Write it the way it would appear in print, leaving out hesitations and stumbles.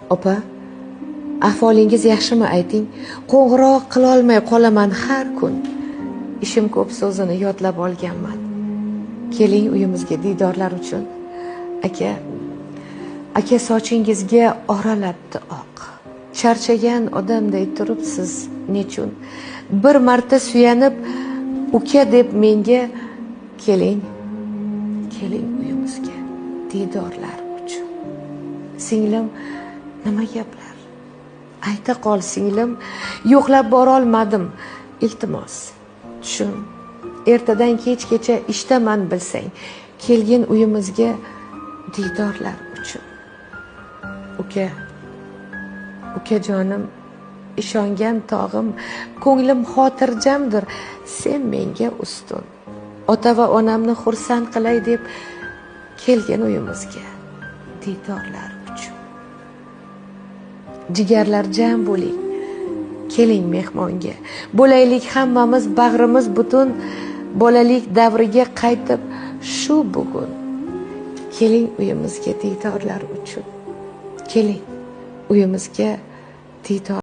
Opa, ahvolingiz yaxshimi ayting? Qo'ng'iroq qilolmay qolaman har kun. Ishim ko'p so'zini yodlab olganman. Keling uyimizga diydorlar uchun. Aka sochingizga oralabdi oq. Charchagan odamday turibsiz nechun? Bir marta suyanib uka deb menga keling uyimizga diydorlar uchun. Singlim, nima gaplar? Ayta qol singlim, yo'qlab bora olmadim. Iltimos, tushun. Ertadan kechgacha ishdaman bilsang, kelgin uyimizga diydorlar uchun. Uka jonim, ishongan tog'im, ko'nglim xotirjamdir, sen menga ustun. Ota va onamni xursand qilay deb kelgin uyimizga diydorlar uchun. Jigarlar jam bo'ling, keling mehmonga. Bo'laylik hammamiz bag'rimiz butun, bolalik davriga qaytib shu bugun. Keling uyimizga diydorlar uchun. Keling uyimizga diydor